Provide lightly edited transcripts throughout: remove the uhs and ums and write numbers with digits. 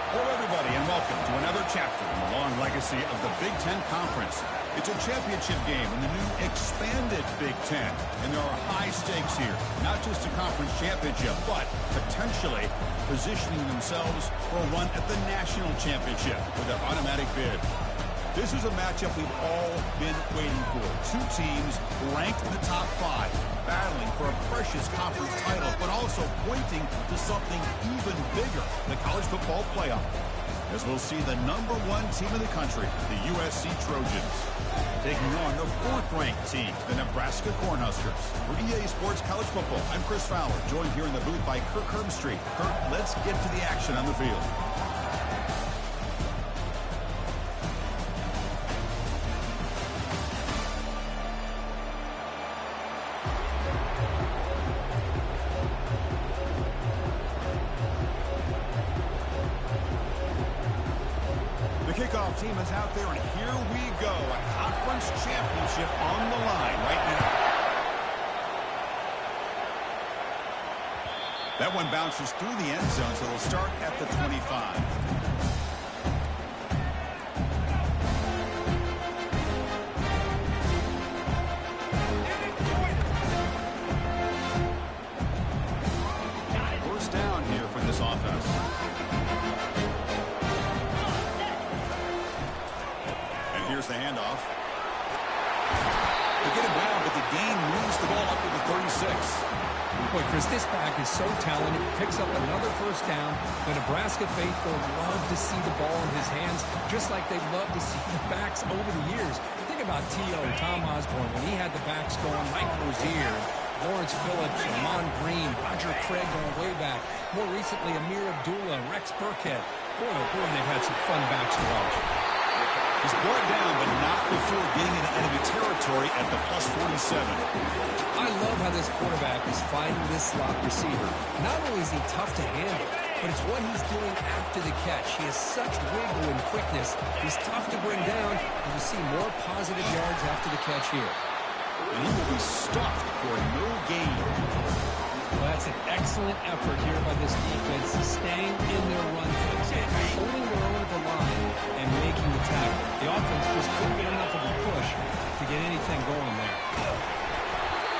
Hello, everybody, and welcome to another chapter in the long legacy of the Big 10 Conference. It's a championship game in the new expanded Big 10, and there are high stakes here. Not just a conference championship, but potentially positioning themselves for a run at the national championship with an automatic bid. This is a matchup we've all been waiting for. Two teams ranked in the top 5, battling for a precious conference title, but also pointing to something even bigger, the college football playoff. As we'll see the #1 team in the country, the USC Trojans, taking on the 4th-ranked team, the Nebraska Cornhuskers. For EA Sports College Football, I'm Chris Fowler, joined here in the booth by Kirk Herbstreit. Kirk, let's get to the action on the field. Team is out there, and here we go. A conference championship on the line right now. That one bounces through the end zone, so it'll start at the 25. First down here for this offense. Here's the handoff. They get it down, but the gain moves the ball up to the 36. Boy, Chris, this back is so talented. Picks up another first down. The Nebraska faithful love to see the ball in his hands, just like they love to see the backs over the years. Think about T.O., Tom Osborne, when he had the backs going, Mike Rozier, Lawrence Phillips, Amon Green, Roger Craig going way back. More recently, Amir Abdullah, Rex Burkhead. Boy, oh boy, they've had some fun backs to watch. He's brought down, but not before getting into enemy territory at the +47. I love how this quarterback is finding this slot receiver. Not only is he tough to handle, but it's what he's doing after the catch. He has such wiggle and quickness. He's tough to bring down, and you see more positive yards after the catch here. And he will be stuffed for no gain. Well, that's an excellent effort here by this defense, staying in their run fits, holding their own at the line, and making the tackle. The offense just couldn't get enough of a push to get anything going there.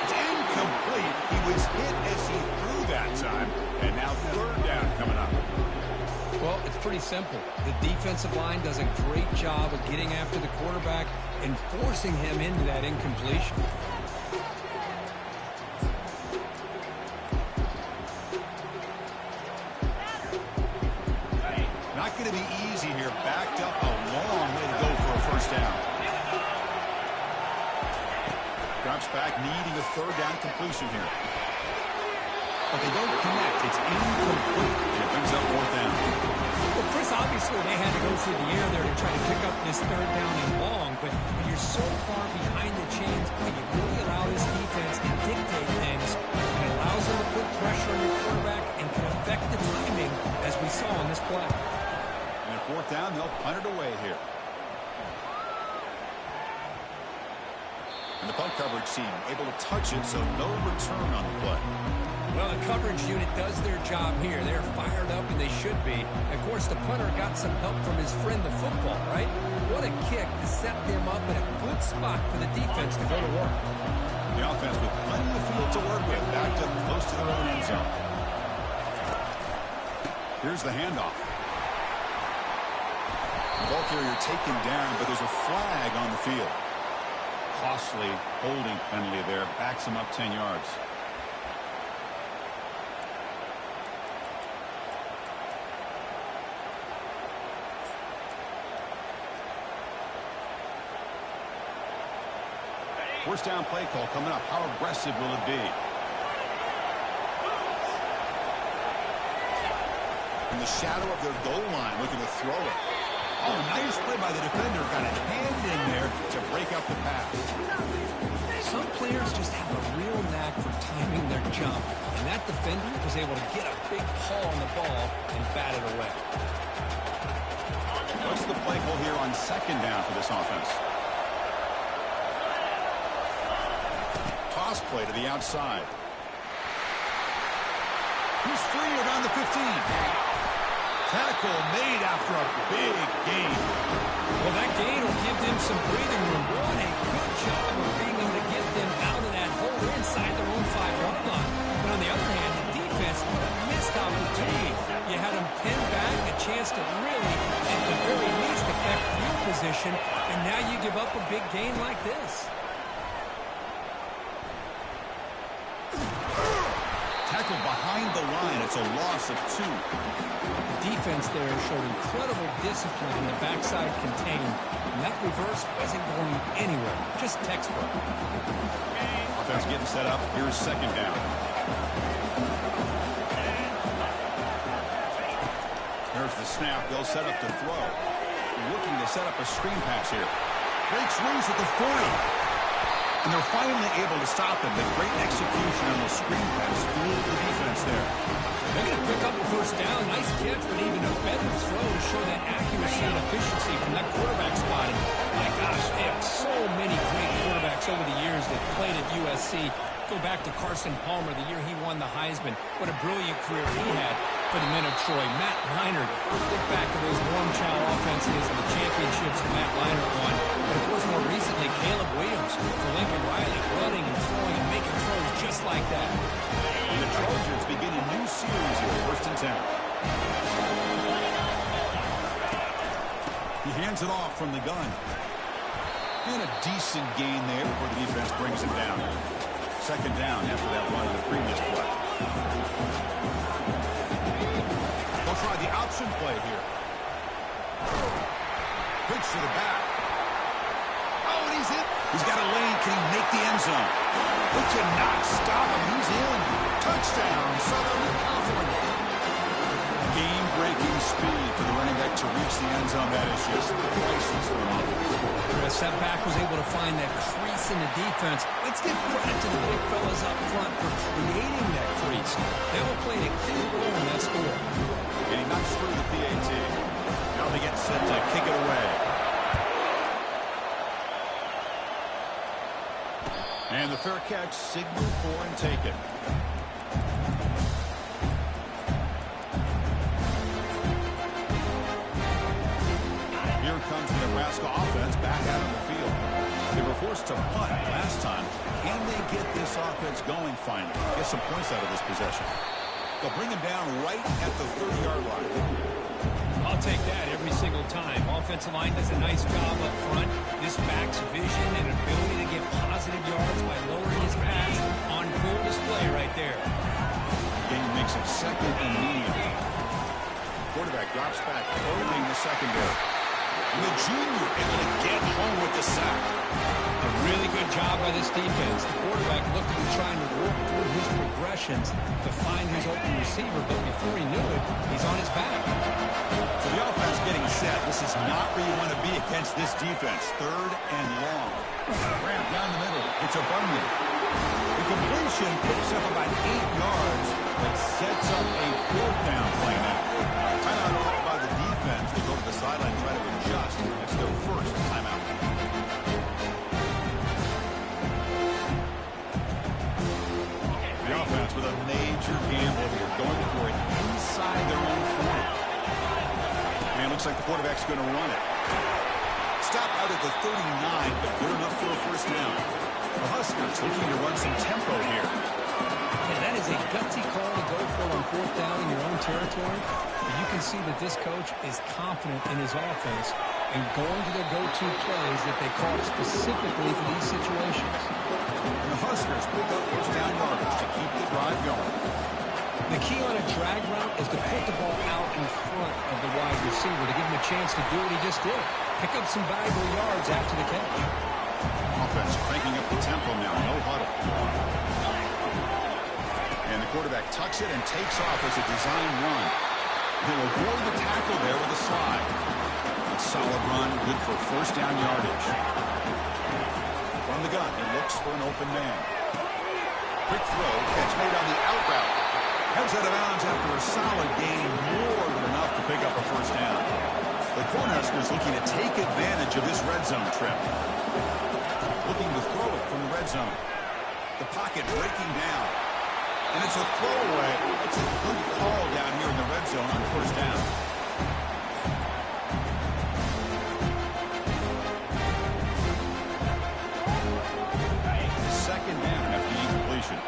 It's incomplete. He was hit as he threw that time, and now 3rd down coming up. Well, it's pretty simple. The defensive line does a great job of getting after the quarterback and forcing him into that incompletion. Not going to be easy here. Backed up a long way to go for a first down. Drops back, needing a 3rd down completion here. But they don't connect. It's incomplete. And it brings up 4th down. Well, Chris, obviously they had to go through the air there to try to pick up this 3rd down and long, but when you're so far behind the chains, you really allow this defense to dictate things. It allows them to put pressure on your quarterback and can affect the timing, as we saw on this play. And at 4th down, they'll punt it away here. And the punt coverage team able to touch it, so no return on the play. Well, the coverage unit does their job here. They're fired up, and they should be. Of course, the punter got some help from his friend, the football, right? What a kick to set them up in a good spot for the defense to go to work. The offense with plenty of field to work with, backed up close to their own end zone. Here's the handoff. The ball carrier taken down, but there's a flag on the field. Costly holding penalty there, backs him up 10 yards. First down play call coming up. How aggressive will it be? In the shadow of their goal line, looking to throw it. Oh, nice play by the defender. Got a hand in there to break up the pass. Some players just have a real knack for timing their jump, and that defender was able to get a big paw on the ball and bat it away. What's the play call here on second down for this offense? Toss play to the outside. He's free around the 15. Tackle made after a big gain. Well, that gain will give them some breathing room. What a good job of being able to get them out of that hole inside their own 5-yard line. But on the other hand, the defense, what a missed opportunity. You had them pinned back, a chance to really, at the very least, affect field position, and now you give up a big gain like this. Tackled behind the line. It's a loss of 2. The defense there showed incredible discipline in the backside contained, and that reverse wasn't going anywhere. Just textbook. Offense getting set up. Here's second down. There's the snap. They'll set up to throw. Looking to set up a screen pass here. Breaks loose at the 40. And they're finally able to stop him. The great execution on the screen pass fooled the defense there. They're going to pick up a first down. Nice catch, but even a better throw to show that accuracy and efficiency from that quarterback spot. And my gosh, they have so many great quarterbacks over the years that played at USC. Go back to Carson Palmer, the year he won the Heisman. What a brilliant career he had for the men of Troy. Matt Leinart, look back to those warm child offenses and the championships that Matt Leinart won. And of course, more recently, Caleb Williams for Lincoln Riley, running and throwing and making throws just like that. And the Trojans begin a new series here, 1st and 10. He hands it off from the gun. And a decent gain there before the defense brings him down. Second down after that run in the previous play. They'll try the option play here. Pitch to the back. Oh, and he's hit. He's got a lane. Can he make the end zone? He cannot stop him. He's in. Touchdown, Southern California. Game-breaking speed for the running back to reach the end zone. That is just priceless for an offense. Chris, that back was able to find that crease in the defense. Let's give credit to the big fellas up front for creating that crease. They all played a key role in that score. And he knocks through the PAT. Now they get set to kick it away. And the fair catch signaled for and taken. Here comes the Nebraska offense back out on the field. They were forced to punt last time. Can they get this offense going finally? Get some points out of this possession. They'll bring him down right at the 30-yard line. I'll take that every single time. Offensive line does a nice job up front. This back's vision and ability to get positive yards by lowering his pass on full display right there. Game makes it second and medium. Quarterback drops back, probing the secondary. And the junior able to get home with the sack. A really good job by this defense. The quarterback looked to be trying to work through his progressions to find his open receiver, but before he knew it, he's on his back. So the offense getting set. This is not where you want to be against this defense. 3rd and long. Ramp down the middle. It's a Bunyan. The completion picks up about 8 yards, but sets up a 4th down play now. Timeout called by the defense. They go to the sideline and try to adjust. It's their first timeout. The offense with a major gamble here, going for it inside their own 40. And looks like the quarterback's going to run it. Stop out at the 39, but good enough for a first down. The Huskers looking to run some tempo here. Yeah, that is a gutsy call to go for on 4th down in your own territory. But you can see that this coach is confident in his offense and going to their go-to plays that they call specifically for these situations. And the Huskers pick up first down yardage to keep the drive going. The key on a drag route is to put the ball out in front of the wide receiver to give him a chance to do what he just did. Pick up some valuable yards after the catch. Offense cranking picking up the tempo now. No huddle. And the quarterback tucks it and takes off as a design run. He'll avoid the tackle there with a slide. A solid run, good for first down yardage. From the gun, he looks for an open man. Quick throw, catch made on the out route. Heads out of bounds after a solid gain, more than enough to pick up a first down. The Cornhuskers looking to take advantage of this red zone trip. Looking to throw it from the red zone. The pocket breaking down. And it's a throwaway. It's a good call down here in the red zone on first down. Second down after the incompletion.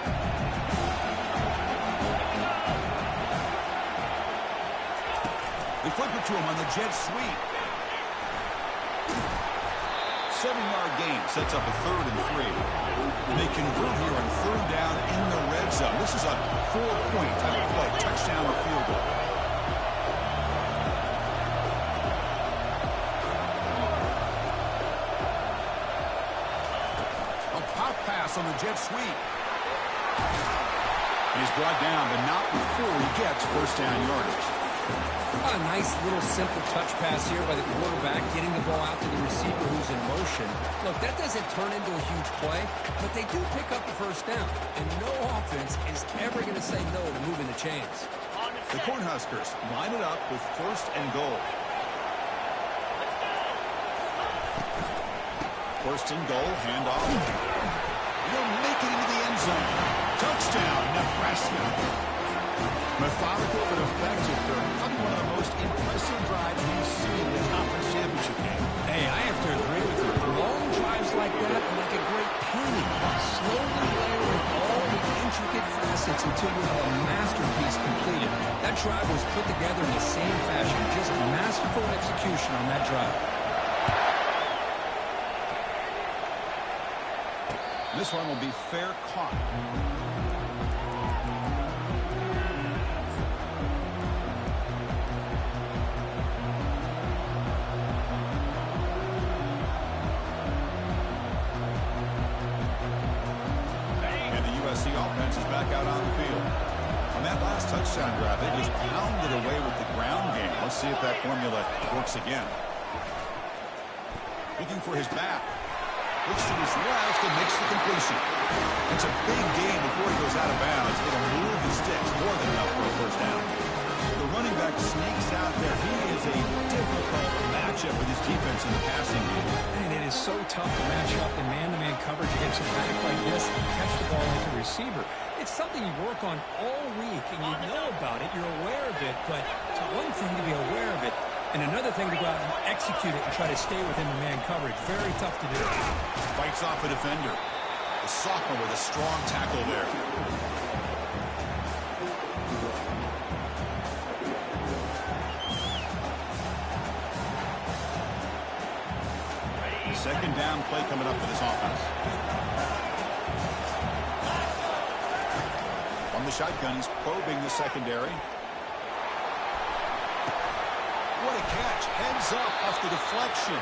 They flip it to him on the jet sweep. 7-yard gain sets up a 3rd and 3. They convert here on 3rd down in the red zone. This is a 4-point type of play, touchdown or field goal. A pop pass on the jet sweep. He's brought down, but not before he gets first down yardage. A nice little simple touch pass here by the quarterback, getting the ball out to the receiver who's in motion. Look, that doesn't turn into a huge play, but they do pick up the first down. And no offense is ever going to say no to moving the chains. The Cornhuskers line it up with 1st and goal. 1st and goal, handoff. He'll make it into the end zone. Touchdown, Nebraska. Methodical but effective. Probably one of the most impressive drives we've seen in the conference championship game. Hey, I have to agree with you. Long drives like that are like a great painting. Slowly layering all the intricate facets until you have a masterpiece completed. That drive was put together in the same fashion. Just masterful execution on that drive. This one will be fair caught. USC offense is back out on the field. On that last touchdown drive, they just pounded away with the ground game. Let's see if that formula works again. Looking for his back. Looks to his left and makes the completion. It's a big gain before he goes out of bounds. It'll move the sticks more than enough for a first down. The running back sneaks out there. He is a difficult matchup with his defense in the passing game. And it is so tough to match up in man-to-man coverage against a back like this and catch the ball like a receiver. It's something you work on all week, and you know about it. You're aware of it, but it's one thing to be aware of it, and another thing to go out and execute it and try to stay within the man coverage. Very tough to do. Fights off a defender. The sophomore with a strong tackle there. Second down play coming up for this offense. From the shotgun, he's probing the secondary. What a catch. Heads up off the deflection.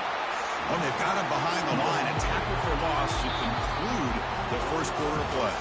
When they've got him behind the line, a tackle for loss to conclude the first quarter of play.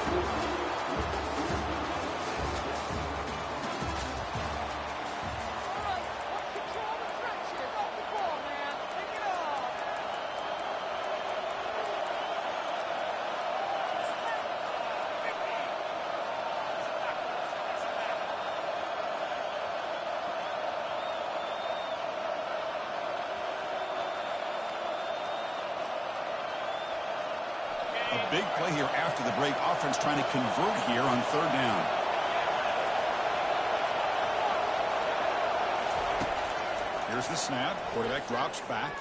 A big play here after the break. Offense trying to convert here on third down. Here's the snap. Quarterback drops back.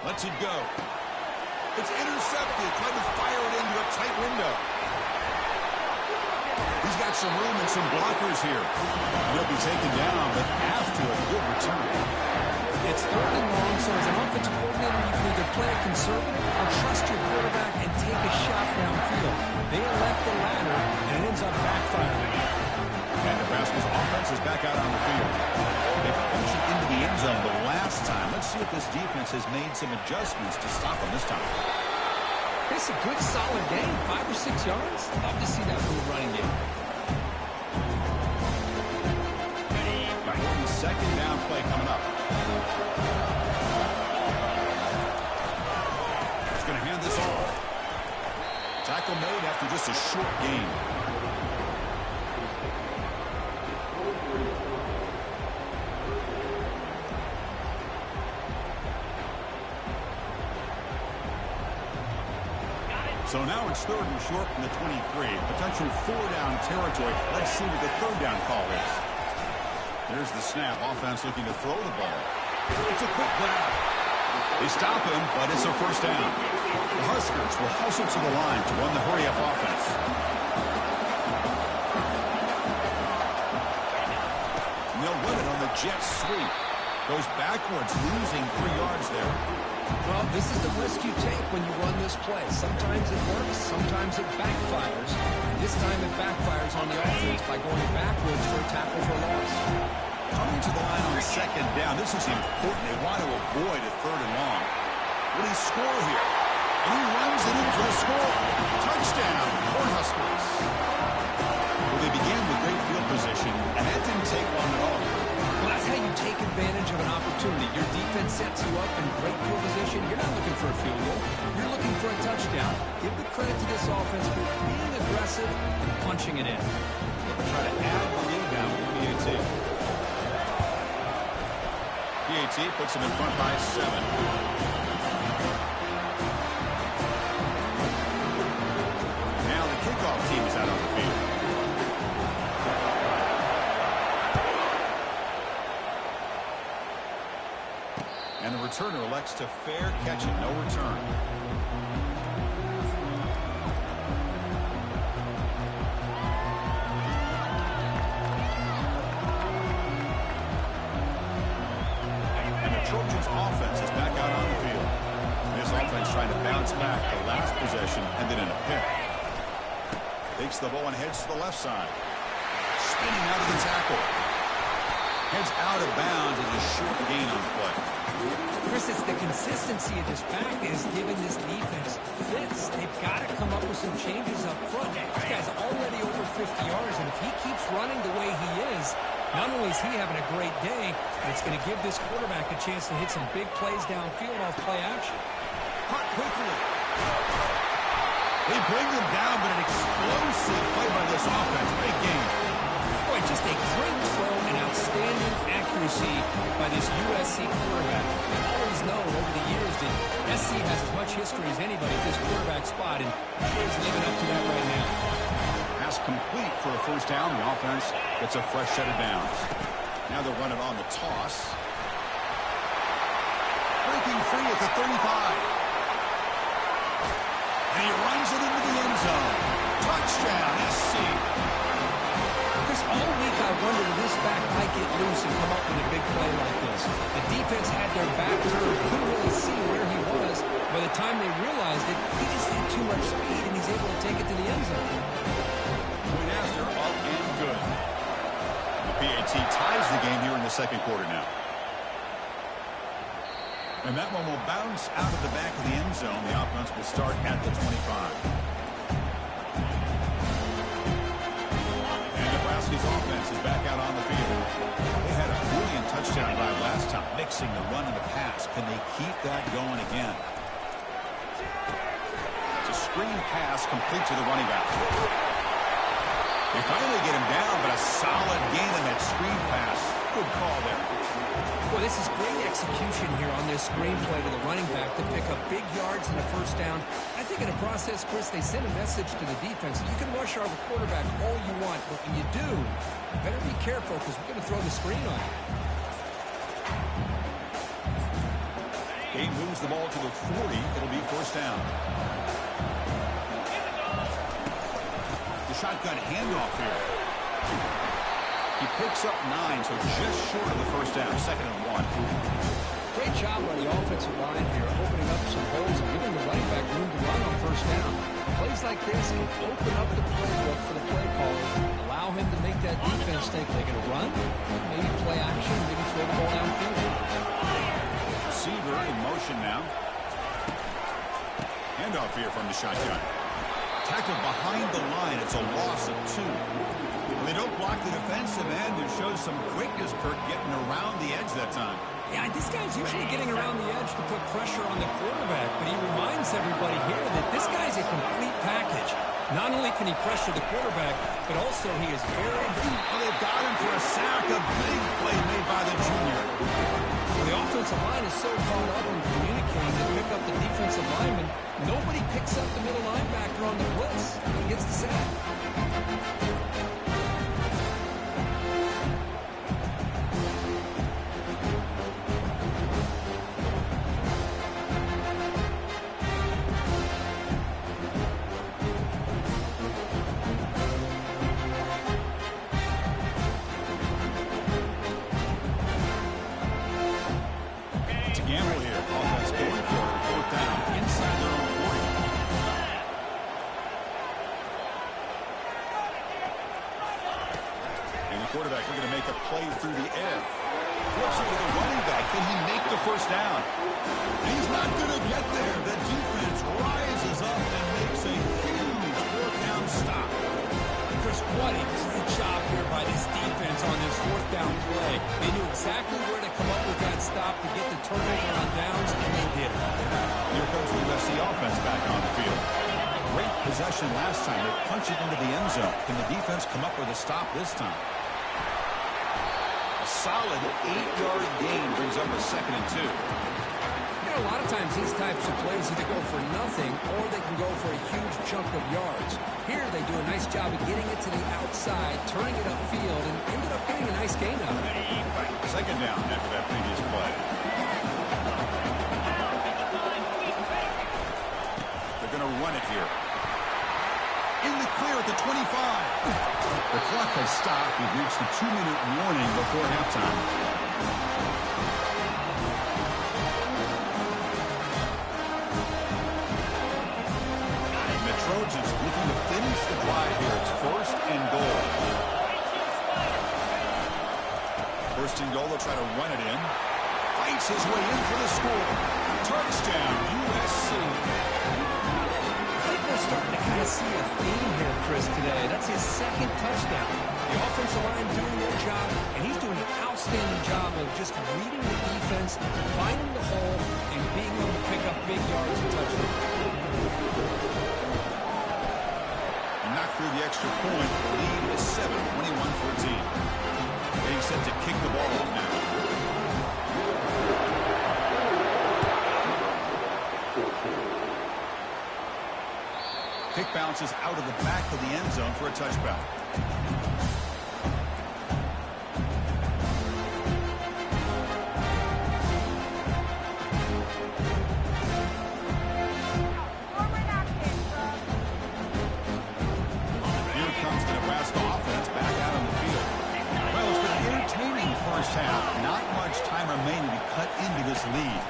Lets it go. It's intercepted. Trying to fire it into a tight window. He's got some room and some blockers here. He'll be taken down, but after a good return. It's third and long, so as an offensive coordinator, you can either play it conservative or trust your quarterback and take a shot downfield. They elect the latter, and it ends up backfiring. And Nebraska's offense is back out on the field. They punched it into the end zone the last time. Let's see if this defense has made some adjustments to stop them this time. It's a good, solid game. 5 or 6 yards. Love to see that from the running game. Right, second down play coming up. He's going to hand this off. Tackle made after just a short gain. So now it's third and short from the 23. Potential 4-down territory. Let's see what the third down call is. There's the snap. Offense looking to throw the ball. It's a quick grab. They stop him, but it's a first down. The Huskers will hustle to the line to run the hurry-up offense. And they'll run it on the jet sweep. Goes backwards, losing 3 yards there. Well, this is the risk you take when you run this play. Sometimes it works, sometimes it backfires. This time it backfires on the offense by going backwards for a tackle for loss. Coming to the line on second down. This is important. They want to avoid a third and long. Will he score here? And he runs it in for a score. Touchdown, Cornhuskers. Well, they began with great field position, and that didn't take long at all. Well, that's how you take advantage of an opportunity. Your defense sets you up in great field position. You're not looking for a field goal. You're looking for a touchdown. Give the credit to this offense for being aggressive and punching it in. Try to add the lead down with BAT. BAT puts him in front by 7. Now the kickoff team is out on the field. And the returner elects to fair catch it. No return. And the Trojans' offense is back out on the field. This offense trying to bounce back the last possession, ended in a pick. Takes the ball and heads to the left side. Spinning out of the tackle. Heads out of bounds as a short gain on the play. Chris, it's the consistency of this back that is giving this defense fits. They've got to come up with some changes up front. This guy's already over 50 yards, and if he keeps running the way he is, not only is he having a great day, but it's going to give this quarterback a chance to hit some big plays downfield off play action. Caught quickly. They bring them down, but an explosive play by this offense. Big game. Boy, just a great throw and outstanding accuracy by this USC quarterback. I've always known over the years that SC has as much history as anybody at this quarterback spot, and he's living up to that right now. Pass complete for a first down. The offense gets a fresh set of downs. Now they'll run it on the toss. Breaking free at the 35. And he runs it into the end zone. Touchdown, SC. Chris, all week I wondered if this back might get loose and come up with a big play like this. The defense had their back turned, couldn't really see where he was. By the time they realized it, he just had too much speed, and he's able to take it to the end zone. Point after, up and good. The PAT ties the game here in the second quarter now. And that one will bounce out of the back of the end zone. The offense will start at the 25. And Nebraska's offense is back out on the field. They had a brilliant touchdown drive last time, mixing the run and the pass. Can they keep that going again? It's a screen pass complete to the running back. They finally get him down, but a solid gain in that screen pass. Good call there. Well, this is great execution here on this screen play to the running back to pick up big yards and a first down. I think in the process, Chris, they send a message to the defense. You can rush our quarterback all you want, but when you do, you better be careful because we're going to throw the screen on you. Game moves the ball to the 40. It'll be first down. The shotgun handoff here. He picks up 9, so just short of the first down. 2nd and 1. Great job by the offensive line here, opening up some holes and giving the running back room to run on first down. Plays like this can open up the playbook for the play callers, allow him to make that defense think they're going to run, maybe play action, maybe throw the ball downfield. Receiver in motion now. handoff here from the shotgun. Tackled behind the line. It's a loss of 2. They don't block the defensive end. It shows some quickness, Kirk, getting around the edge that time. Yeah, this guy's usually getting around the edge to put pressure on the quarterback, but he reminds everybody here that this guy's a complete package. Not only can he pressure the quarterback, but also he is very deep. Oh, they've got him for a sack. A big play made by the junior. The offensive line is so caught up in communicating to pick up the defensive lineman, nobody picks up the middle linebacker on the blitz. He gets the sack. Quarterback looking to make a play through the air. Flips it to the running back. Can he make the first down? He's not going to get there. The defense rises up and makes a huge fourth-down stop. Chris, what a great job here by this defense on this fourth-down play. They knew exactly where to come up with that stop to get the turnover on downs, and they did. Here comes the USC offense back on the field. Great possession last time. They punch it into the end zone. Can the defense come up with a stop this time? Solid 8-yard gain brings up a 2nd and 2. You know, a lot of times these types of plays either go for nothing or they can go for a huge chunk of yards. Here they do a nice job of getting it to the outside, turning it upfield, and ended up getting a nice gain out of it. 2nd down after that previous play. They're going to run it here. In the clear at the 25. The clock has stopped. We've reached the 2-minute warning before halftime. And the Trojans looking to finish the drive here. It's 1st and goal. 1st and goal. They'll try to run it in. Fights his way in for the score. Touchdown, USC. Starting to kind of see a theme here, Chris, today. That's his 2nd touchdown. The offensive line doing their job, and he's doing an outstanding job of just reading the defense, finding the hole, and being able to pick up big yards and touchdowns. Knock through the extra point. The lead is 7, 21-14. Getting set to kick the ball off now. Kick bounces out of the back of the end zone for a touchback. Here comes the Nebraska offense back out on the field. Well, it's been an entertaining first half. Not much time remaining to cut into this lead.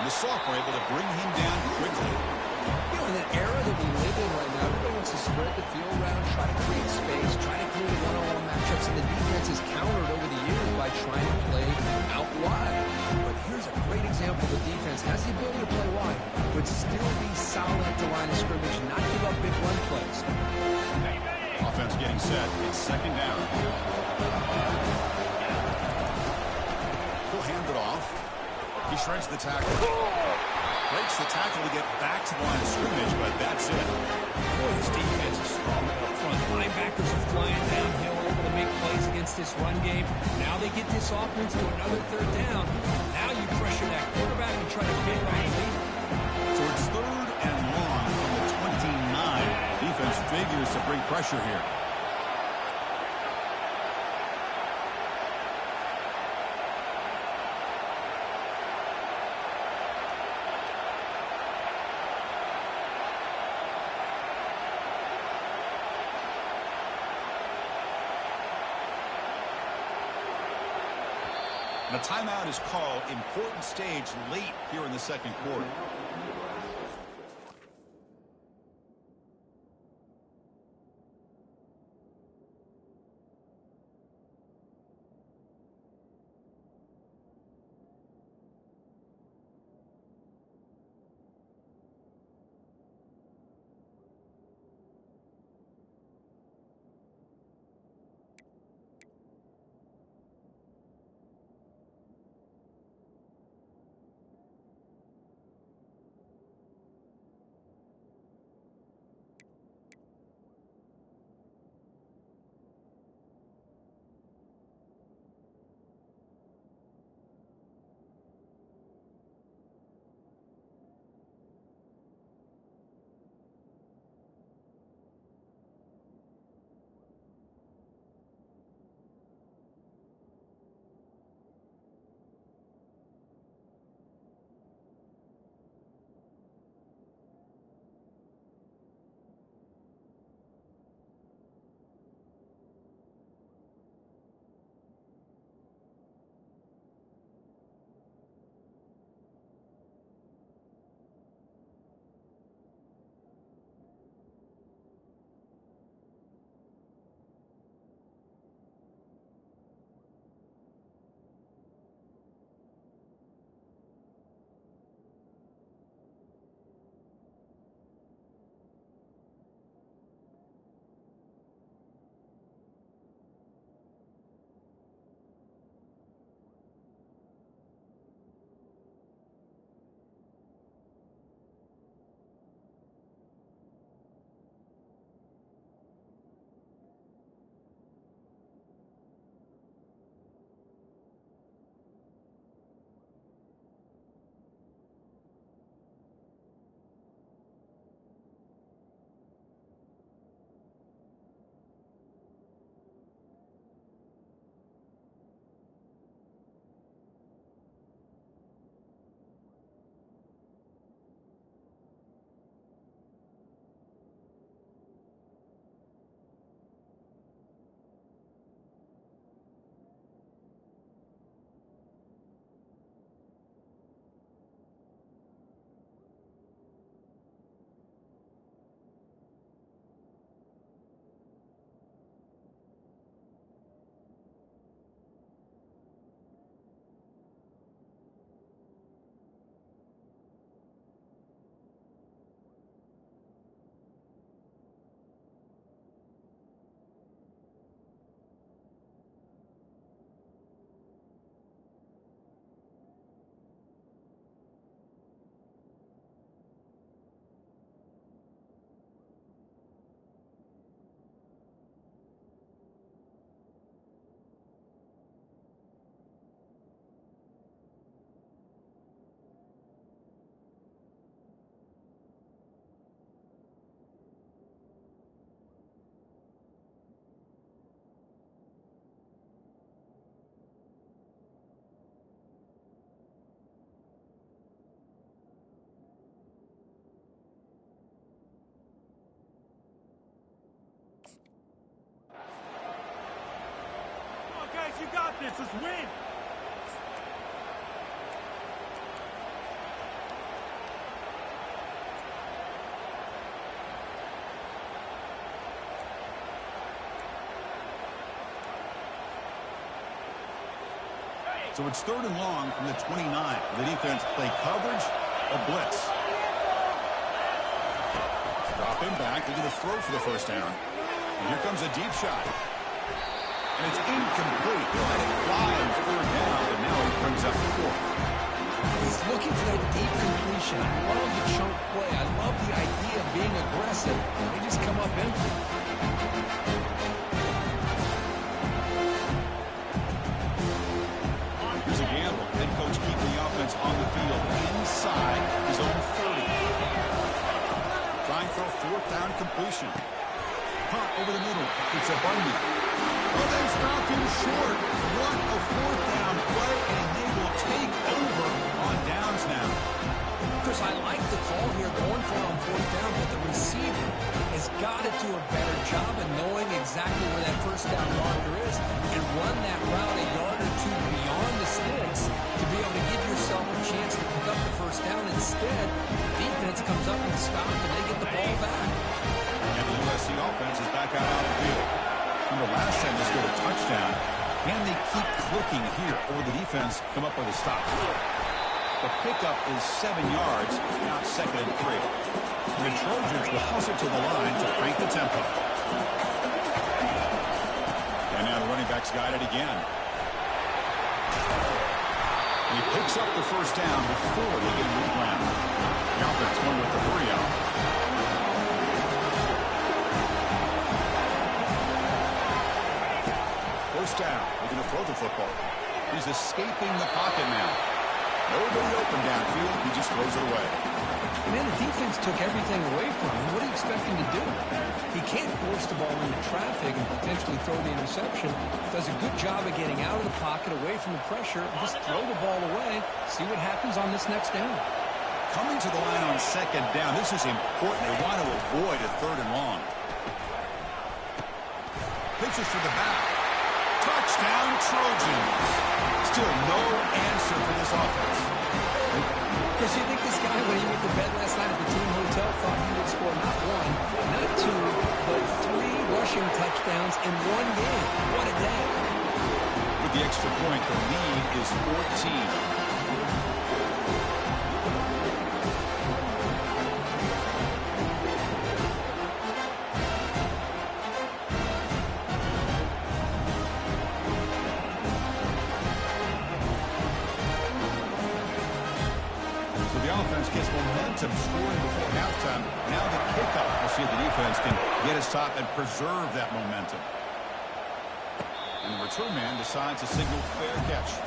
The sophomore able to bring him down quickly. You know, in an era that we live in right now, everybody wants to spread the field around, try to create space, try to create one-on-one matchups, and the defense has countered over the years by trying to play out wide. But here's a great example. The defense has the ability to play wide, but still be solid at the line of scrimmage and not give up big run plays. Offense getting set. It's 2nd down. He'll hand it off. He shreds the tackle. Breaks the tackle to get back to the line of scrimmage, but that's it. Boy, this defense is strong up front. Linebackers are flying downhill, able to make plays against this run game. Now they get this offense to another 3rd down. Now you pressure that quarterback and try to get on the lead. So it's 3rd and long from the 29. Defense figures to bring pressure here. And a timeout is called. Important stage late here in the 2nd quarter. this. Let's win. So it's 3rd and long from the 29. The defense play coverage or blitz. Drop him back. They're going to throw for the first down. And here comes a deep shot. And it's incomplete. He'll let it fly on 3rd down, and now he brings up 4th. He's looking for that deep completion. I love the chunk play. I love the idea of being aggressive. They just come up empty. Here's a gamble. Head coach keeping the offense on the field inside his own 30. Trying for a 4th down completion. Punt over the middle. It's a Bundy. Oh, they stopped him short. What a 4th down play, and they will take over on downs now. Chris, I like the call here going for it on 4th down, but the receiver has got to do a better job of knowing exactly where that first down marker is and run that route a yard or 2 beyond the sticks to be able to give yourself a chance to pick up the first down. Instead, defense comes up and stops, and they get the ball back. And the USC offense is back out on the field. Remember last time they scored a touchdown. Can they keep clicking here, or the defense come up with a stop? The pickup is 7 yards, now 2nd and 3. The Trojans will hustle to the line to crank the tempo. And now the running back's got it again. He picks up the first down before they get moved around. The offense going with the 3-out. First down. They're going to throw the football. He's escaping the pocket now. Nobody open downfield. He just throws it away. Man, the defense took everything away from him. What do you expect him to do? He can't force the ball into traffic and potentially throw the interception. Does a good job of getting out of the pocket, away from the pressure. Just throw the ball away. See what happens on this next down. Coming to the line on 2nd down. This is important. They want to avoid a 3rd and long. Pitches to the back. Touchdown, Trojans. Still no answer for this offense. Chris, you think this guy, when he went to bed last night at the team hotel, thought he would score not 1, not 2, but 3 rushing touchdowns in 1 game? What a day. With the extra point, the lead is 14. Gets momentum scoring before halftime. Now the kickoff. We'll see if the defense can get a stop and preserve that momentum. And the return man decides to signal fair catch.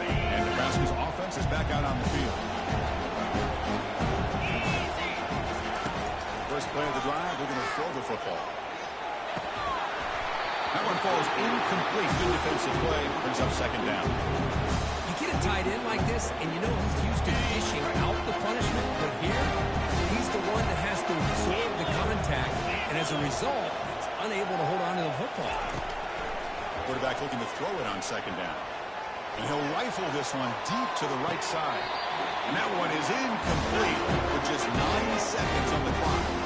And Nebraska's offense is back out on the field. First play of the drive, they're going to throw the football. That one falls incomplete. Good defensive play. Brings up 2nd down. You get a tight end like this, and you know he's used to dishing out the punishment. But here, he's the one that has to absorb the contact. And as a result, he's unable to hold on to the football. Quarterback looking to throw it on 2nd down. And he'll rifle this one deep to the right side. And that one is incomplete with just 9 seconds on the clock.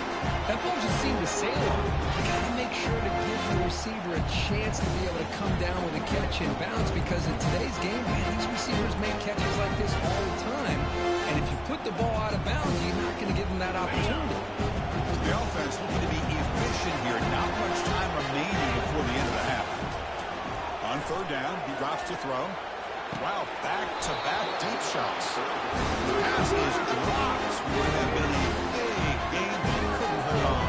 That ball just seemed to sail on. You got to make sure to give the receiver a chance to be able to come down with a catch and bounce, because in today's game, man, these receivers make catches like this all the time. And if you put the ball out of bounds, you're not going to give them that opportunity. The offense looking to be efficient here. Not much time remaining before the end of the half. On 3rd down, he drops to throw. Wow, back-to-back deep shots. The pass is dropped. Would have been a big game, but he couldn't hold on.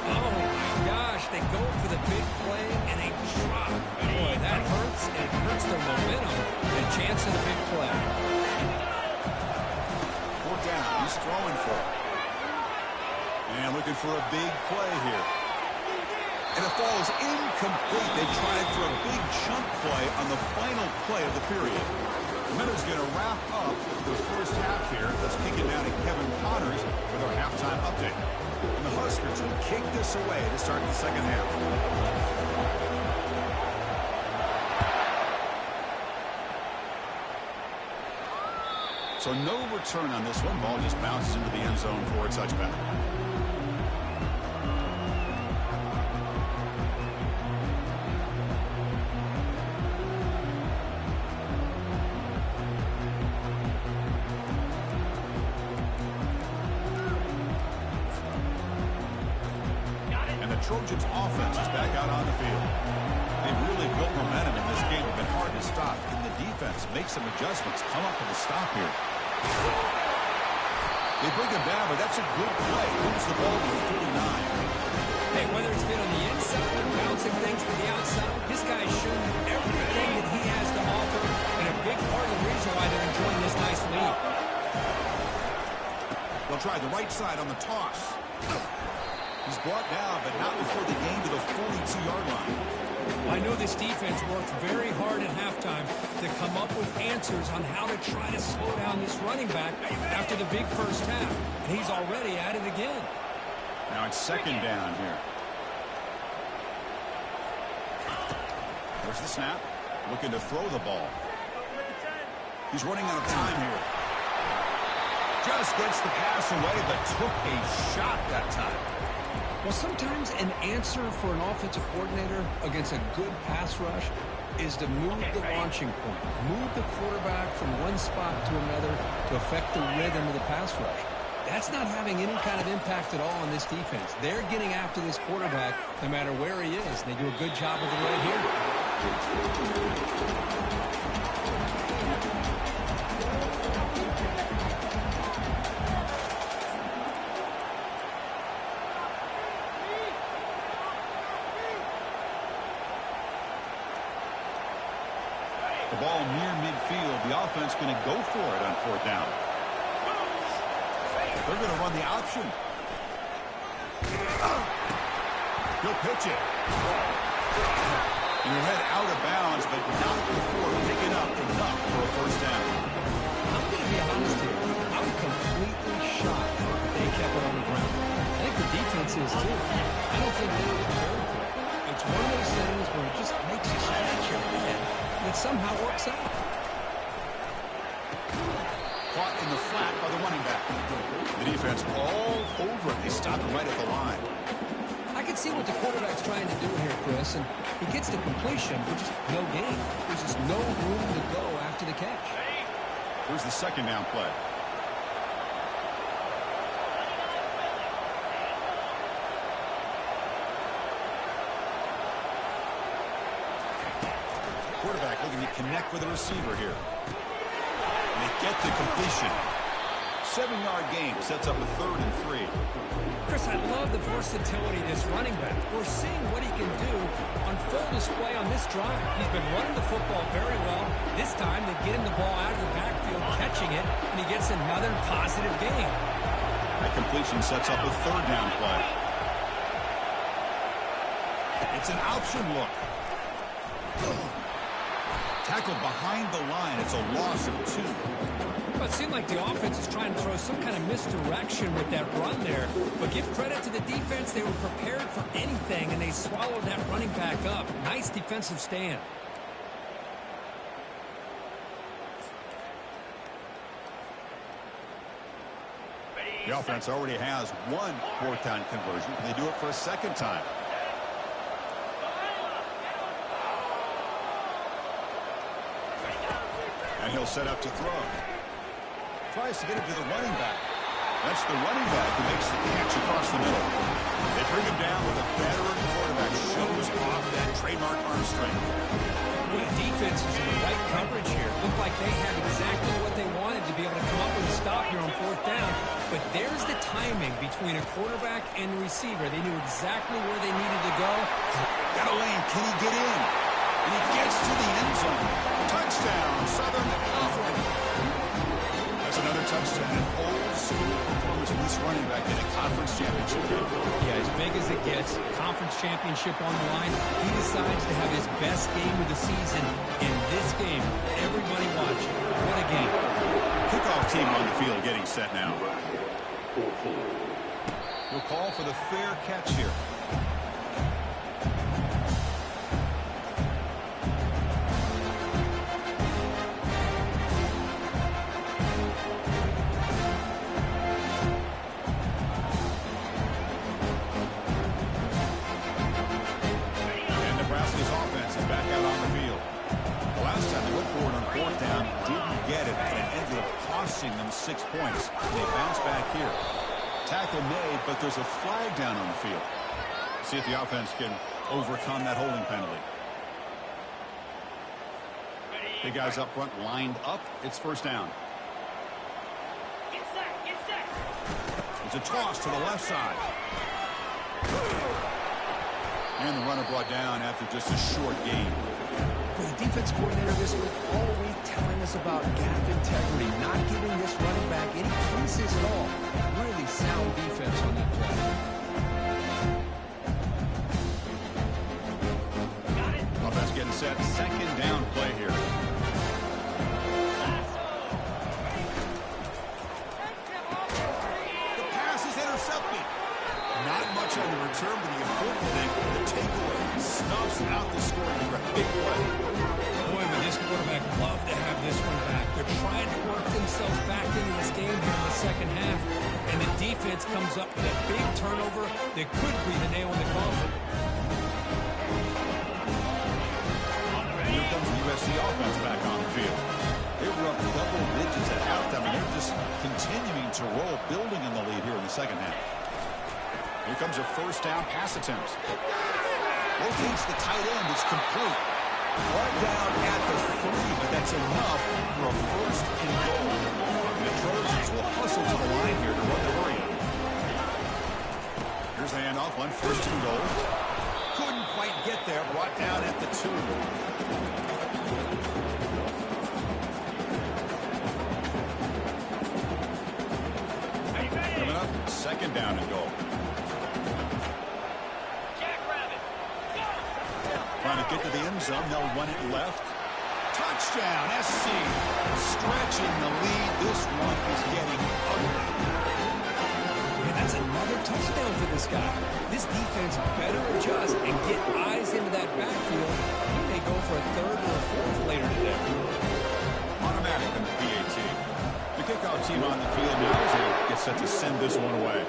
Oh, my gosh. They go for the big play, and they drop. Boy, that hurts, and it hurts their momentum. A chance at a big play. 4th down. He's throwing for it. And looking for a big play here. And it falls incomplete. They tried for a big chunk play on the final play of the period. The Miners going to wrap up the first half here. Let's kick it down to Kevin Connors with our halftime update. And the Huskers will kick this away to start the second half. So no return on this one. Ball just bounces into the end zone for a touchback. Trojans offense is back out on the field. They've really built momentum in this game. It's been hard to stop. Can the defense make some adjustments? Come up with a stop here. They bring him down, but that's a good play. Moves the ball to 49. Hey, whether it's been on the inside or bouncing things to the outside, this guy's shown everything that he has to offer, and a big part of the reason why they're enjoying this nice lead. They'll try the right side on the toss. He's brought down, but not before the gain to the 42-yard line. I know this defense worked very hard at halftime to come up with answers on how to try to slow down this running back after the big first half. And he's already at it again. Now it's second down here. There's the snap. Looking to throw the ball. He's running out of time here. Just gets the pass away, but took a shot that time. Well, sometimes an answer for an offensive coordinator against a good pass rush is to move the launching point, move the quarterback from one spot to another to affect the rhythm of the pass rush. That's not having any kind of impact at all on this defense. They're getting after this quarterback no matter where he is. They do a good job of it right here. Ball near midfield. The offense going to go for it on fourth down. They're going to run the option. He'll pitch it. And he'll head out of bounds, but not before picking up enough for a first down. I'm going to be honest here. I'm completely shocked that they kept it on the ground. I think the defense is too. I don't think they were prepared for it. It's one of those things where it just makes you scratch your head. It somehow works out. Caught in the flat by the running back. The defense all over it. They stop him right at the line. I can see what the quarterback's trying to do here, Chris, and he gets the completion, but just no gain. There's just no room to go after the catch. Here's the second down play. Quarterback looking to connect with the receiver here. And they get the completion. 7-yard gain sets up a 3rd and 3. Chris, I love the versatility of this running back. We're seeing what he can do on full display on this drive. He's been running the football very well. This time they get him the ball out of the backfield, catching it, and he gets another positive gain. That completion sets up a 3rd down play. It's an option look. Tackled behind the line. It's a loss of 2. Well, it seemed like the offense is trying to throw some kind of misdirection with that run there. But give credit to the defense. They were prepared for anything, and they swallowed that running back up. Nice defensive stand. The offense already has one 4th-down conversion. Can they do it for a second time? And he'll set up to throw. Tries to get it to the running back. That's the running back who makes the catch across the middle. They bring him down with a veteran quarterback. Shows off that trademark arm strength. Well, the defense is in the right coverage here. Looked like they had exactly what they wanted to be able to come up with a stop here on 4th down. But there's the timing between a quarterback and a receiver. They knew exactly where they needed to go. Got a lane. Can he get in? And he gets to the end zone. Touchdown, Southern California. That's a another touchdown. An old school performance from this running back in a conference championship game. Yeah, as big as it gets, conference championship on the line. He decides to have his best game of the season in this game. Everybody watching. What a game. Kickoff team on the field getting set now. We'll call for the fair catch here. And Nebraska's offense is back out on the field. The last time they went forward on fourth down, didn't get it, and it ended up costing them 6 points. They bounce back here. Tackle made, but there's a flag down on the field. See if the offense can overcome that holding penalty. Big guys up front lined up. It's first down. Get set, get set. It's a toss to the left side. And the runner brought down after just a short gain. The defense coordinator this week always telling us about gap integrity, not giving this running back any creases at all. Really sound defense on that play. Got it. Offense getting set. Second down play here. The pass is intercepted. Not much on the return, but the important thing, the takeaway, snuffs out the scoring threat. Big play. Boy, would this quarterback love to have this one back. They're trying to work themselves back into this game here in the second half, and the defense comes up with a big turnover that could be the nail in the coffin. Here comes the USC offense back on the field. They were up double digits at halftime, and they're just continuing to roll, building in the lead here in the second half. Here comes a first down pass attempt. Rotates the tight end. It's complete. Right down at the 3, but that's enough for a first and goal. The Trojans will hustle to the line here to run the hurry. Here's the handoff on first and goal. Couldn't quite get there. Brought down at the 2. Coming up, second down and goal. Trying to get to the end zone. They'll run it left. Touchdown, SC. Stretching the lead. This one is getting ugly. And that's another touchdown for this guy. This defense better adjust and get eyes into that backfield. He may go for a third or a fourth later today. Automatic in the PAT. The kickoff team on the field now as they get set to send this one away.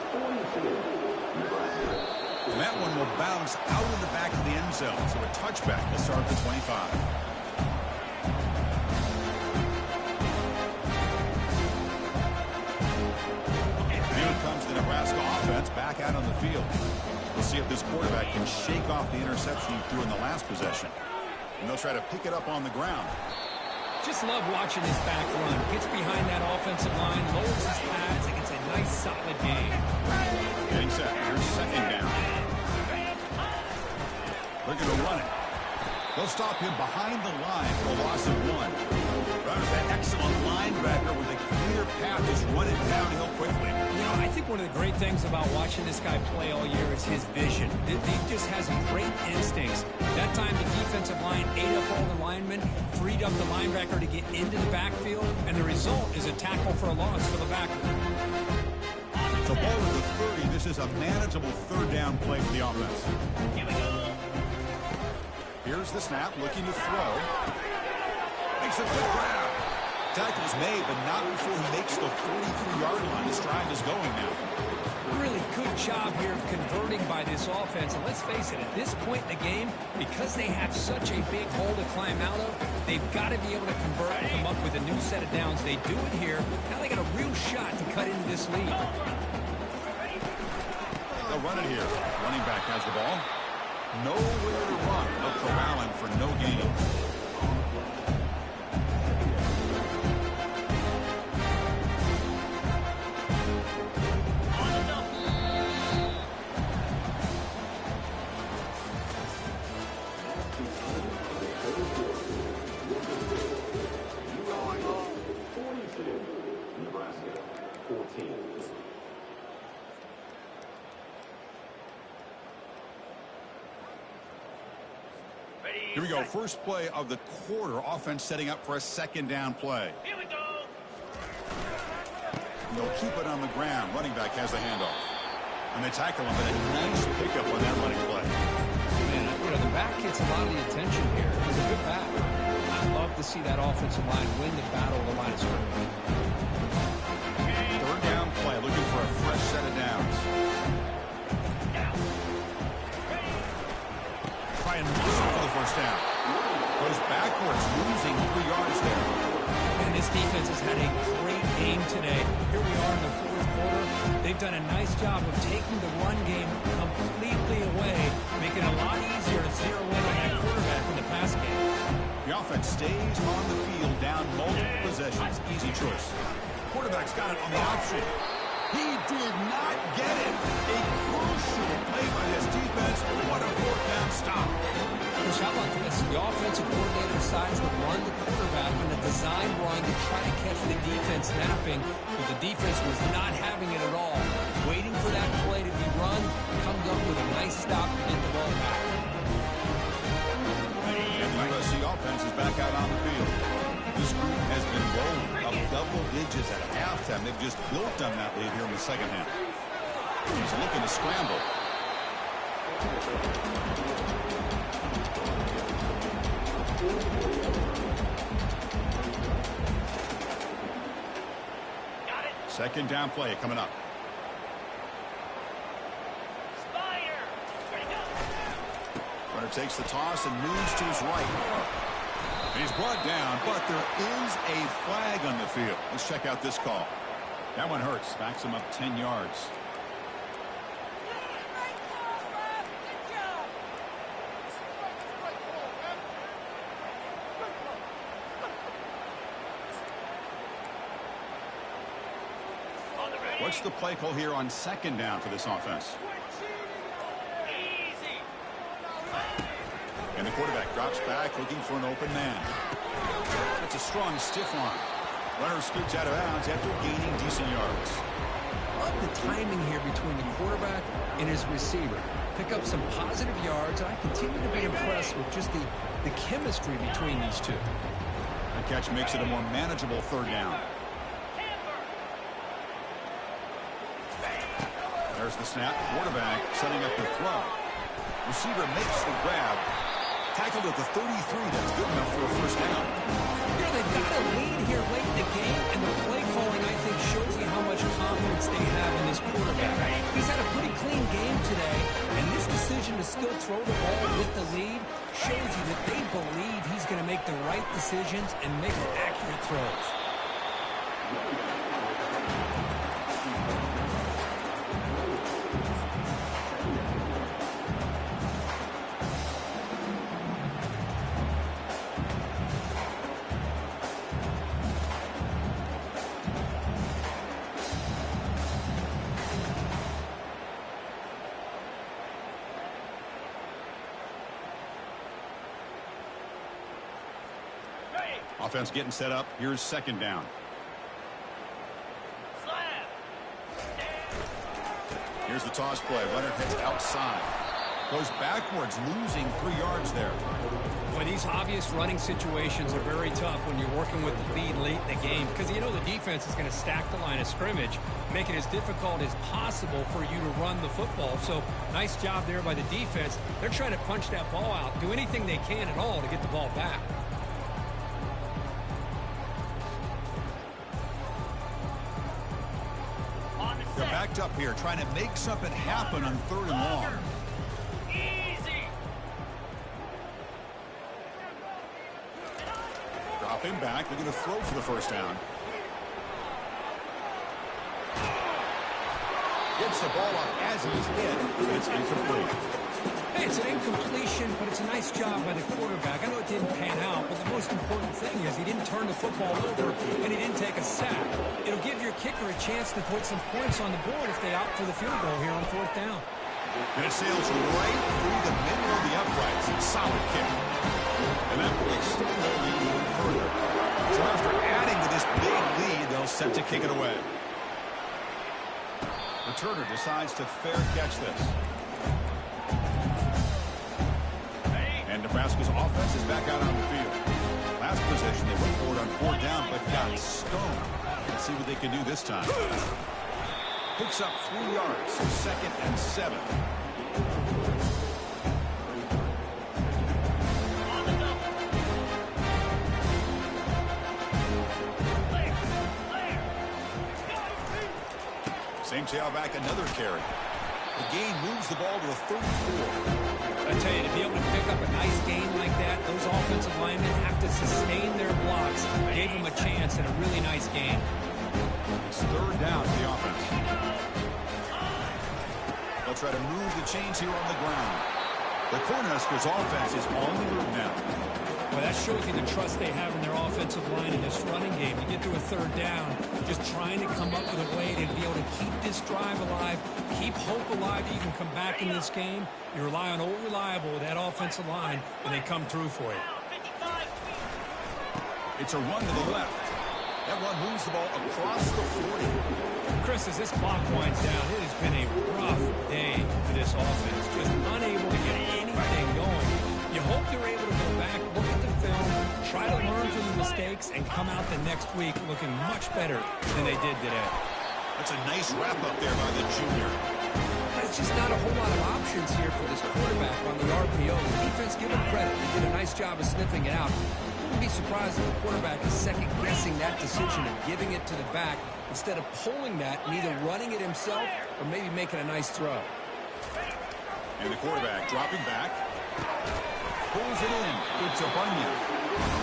And that one will bounce out of the back of the end zone. So a touchback will start at the 25. Here comes the Nebraska offense back out on the field. We'll see if this quarterback can shake off the interception he threw in the last possession. And they'll try to pick it up on the ground. Just love watching this back run. Gets behind that offensive line, lowers his pads, and gets a nice solid gain. Getting set. Here's second down. They're going to run it. They'll stop him behind the line for a loss of 1. Runners that excellent linebacker with a clear path, just run it downhill quickly. You know, I think one of the great things about watching this guy play all year is his vision. He just has great instincts. That time the defensive line ate up all the linemen, freed up the linebacker to get into the backfield, and the result is a tackle for a loss for the backer. So ball to the 30. This is a manageable third down play for the offense. Here we go. Here's the snap, looking to throw. Makes a good grab. Tackle's made, but not before he makes the 43-yard line. His drive is going now. Really good job here of converting by this offense. And let's face it, at this point in the game, because they have such a big hole to climb out of, they've got to be able to convert and come up with a new set of downs. They do it here. Now they got a real shot to cut into this lead. They'll run it here. Running back has the ball. Nowhere to run. They'll corral him for no gain. Here we go. First play of the quarter. Offense setting up for a second down play. Here we go. They'll keep it on the ground. Running back has the handoff. And they tackle him, but a nice pickup on that running play. Man, the back gets a lot of the attention here. He's a good back. I'd love to see that offensive line win the battle of the line of scrimmage. Third down play, looking for a fresh set of downs. Try and muscle for the first down. Goes backwards, losing 3 yards there. And this defense has had a great game today. Here we are in the fourth quarter. They've done a nice job of taking the run game completely away, making it a lot easier to zero in on that quarterback in the pass game. The offense stays on the field, down multiple possessions. Easy choice. Quarterback's got it on the option. He did not get it. A crucial play by this defense. What a fourth down stop. How about this? The offensive coordinator decides to run the quarterback on a design run to try to catch the defense napping, but the defense was not having it at all. Waiting for that play to be run, comes up with a nice stop to get the ball back. And the USC offense is back out on the field. This group has been rolling up double digits at halftime. They've just built on that lead here in the second half. He's looking to scramble. Got it. Second down play coming up. Spire. Ready to go. Runner takes the toss and moves to his right. And he's brought down, but there is a flag on the field. Let's check out this call. That one hurts. Backs him up 10 yards. What's the play call here on second down for this offense? Easy. And the quarterback drops back looking for an open man. That's a strong stiff arm. Runner scoots out of bounds after gaining decent yards. Love the timing here between the quarterback and his receiver. Pick up some positive yards, and I continue to be impressed with just the chemistry between these two. The catch makes it a more manageable third down. There's the snap. Quarterback setting up the throw. Receiver makes the grab. Tackled at the 33. That's good enough for a first down. You know, they've got a lead here late in the game, and the play calling, I think, shows you how much confidence they have in this quarterback. He's had a pretty clean game today, and this decision to still throw the ball with the lead shows you that they believe he's going to make the right decisions and make accurate throws. Offense getting set up. Here's second down. Slam. Here's the toss play. Runner heads outside. Goes backwards, losing 3 yards there. Boy, these obvious running situations are very tough when you're working with the lead late in the game because you know the defense is going to stack the line of scrimmage, make it as difficult as possible for you to run the football. So nice job there by the defense. They're trying to punch that ball out, do anything they can at all to get the ball back. They're backed up here, trying to make something happen on third and long. Easy. Dropping back, looking to throw for the first down. Gets the ball up as he's hit, and it's incomplete. Hey, it's an incompletion, but it's a nice job by the quarterback. I know it didn't pan out, but the most important thing is he didn't turn the football over and he didn't take a sack. It'll give your kicker a chance to put some points on the board if they opt for the field goal here on fourth down. And it sails right through the middle of the uprights. Solid kick. And that play still moving a little further. So after adding to this big lead, they'll set to kick it away. Returner decides to fair catch this. And to Nebraska's offense is back out on the field. Last possession, they went forward on 4th down, but got stoned. Let's see what they can do this time. Picks up 3 yards, 2nd and 7. Same tailback, another carry. The gain moves the ball to a 34. I tell you, to be able to pick up a nice gain like that, those offensive linemen have to sustain their blocks. Gave them a chance and a really nice gain. It's 3rd down for the offense. They'll try to move the chains here on the ground. The Cornhuskers offense is on the move now. Well, that shows you the trust they have in their offensive line in this running game. You get to a 3rd down, just trying to come up with a way to be able to keep this drive alive, keep hope alive that you can come back in this game. You rely on old reliable with that offensive line, and they come through for you. It's a run to the left. That one moves the ball across the 40. Chris, as this clock winds down, it has been a rough day for this offense. Just unable to get anything going. You hope they're able to go back, look at the film, try to learn from the mistakes, and come out the next week looking much better than they did today. That's a nice wrap-up there by the junior. There's just not a whole lot of options here for this quarterback on the RPO. The defense, give him credit. They did a nice job of sniffing it out. Wouldn't be surprised if the quarterback is second-guessing that decision of giving it to the back instead of pulling that and either running it himself or maybe making a nice throw. And the quarterback dropping back. Pulls it in. It's a Bunyan.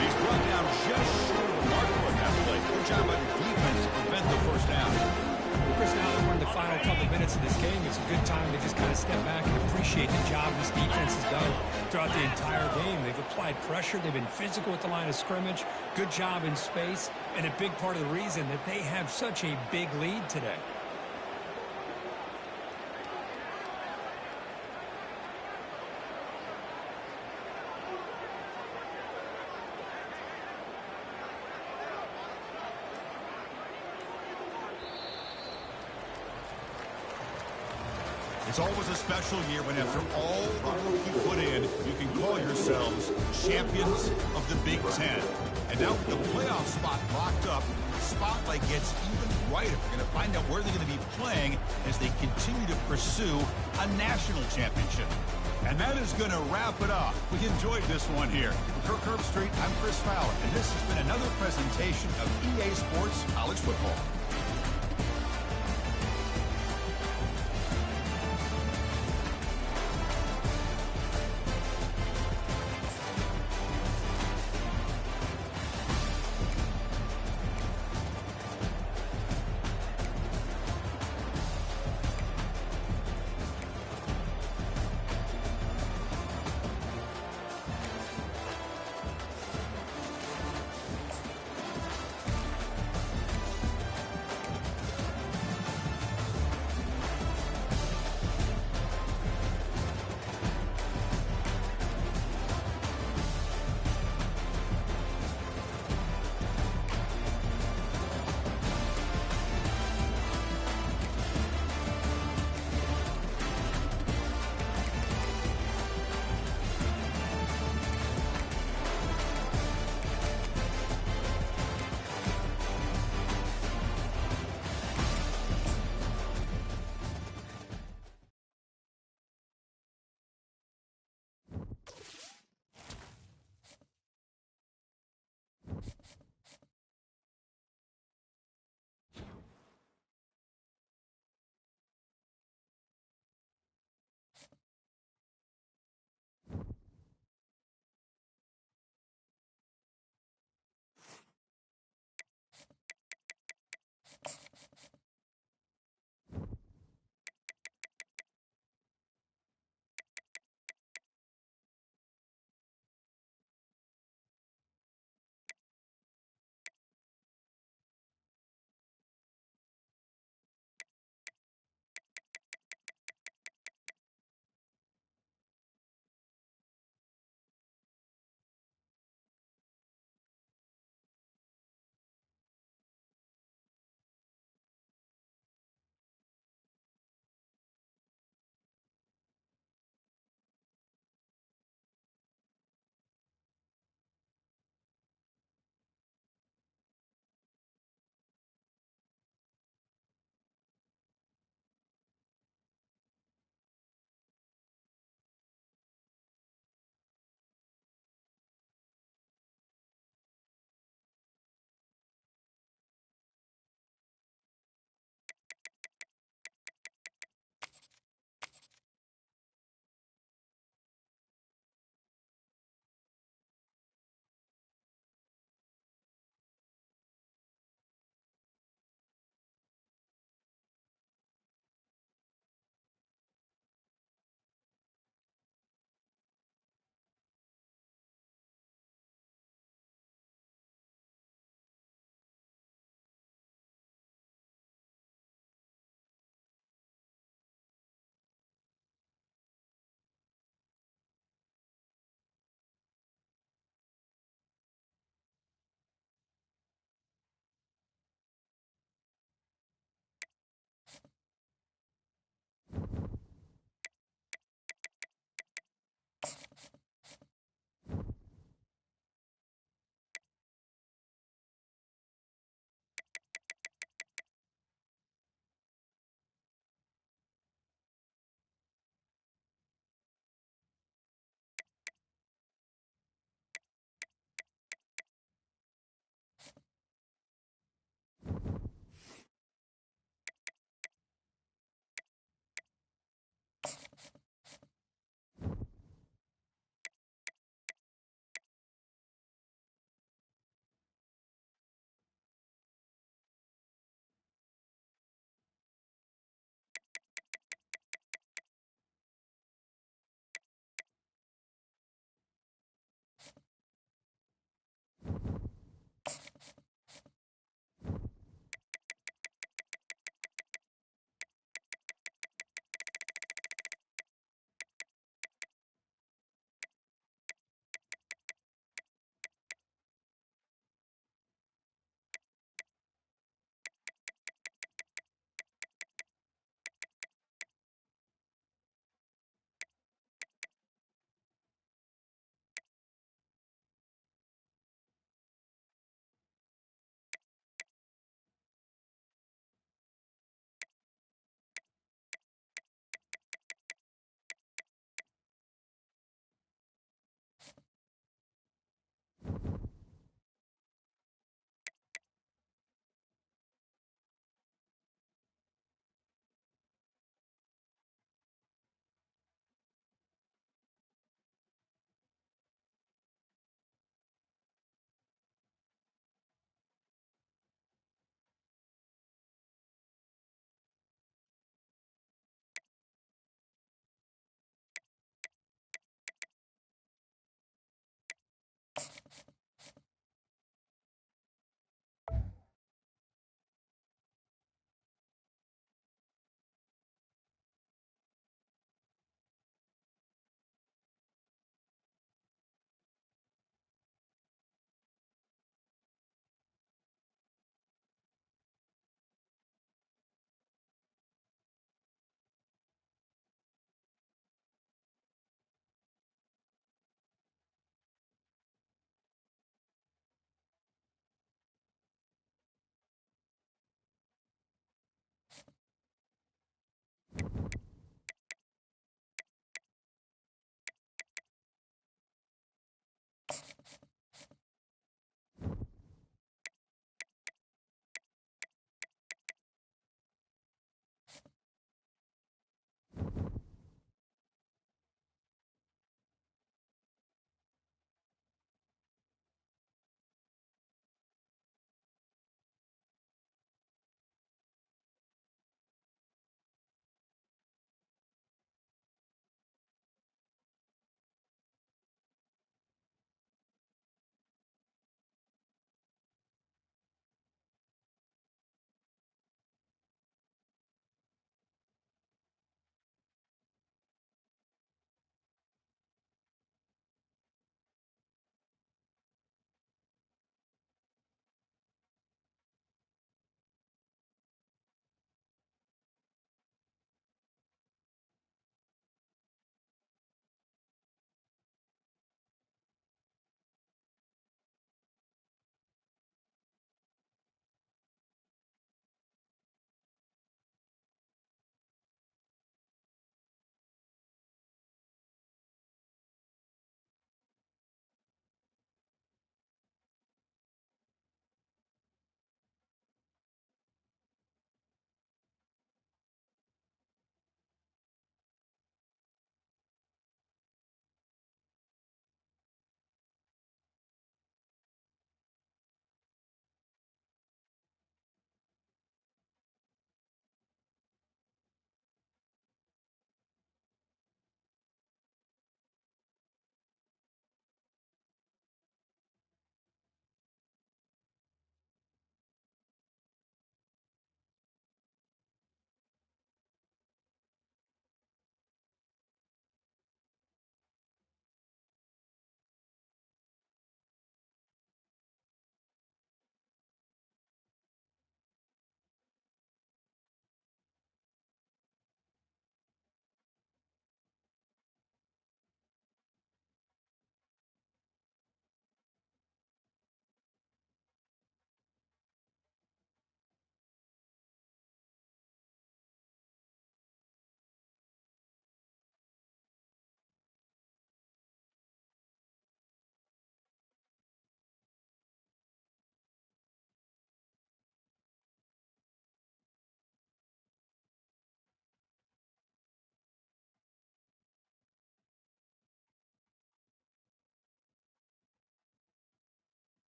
He's brought down just short of the marker on that play. Good job by the defense to prevent the 1st down. Chris, now that we're in the final couple minutes of this game, it's a good time to just kind of step back and appreciate the job this defense has done throughout the entire game. They've applied pressure. They've been physical at the line of scrimmage. Good job in space. And a big part of the reason that they have such a big lead today. It's always a special year when after all the work you put in, you can call yourselves champions of the Big 10. And now with the playoff spot locked up, the spotlight gets even brighter. We're going to find out where they're going to be playing as they continue to pursue a national championship. And that is going to wrap it up. We enjoyed this one here. For Kirk Herbstreit, I'm Chris Fowler, and this has been another presentation of EA Sports College Football.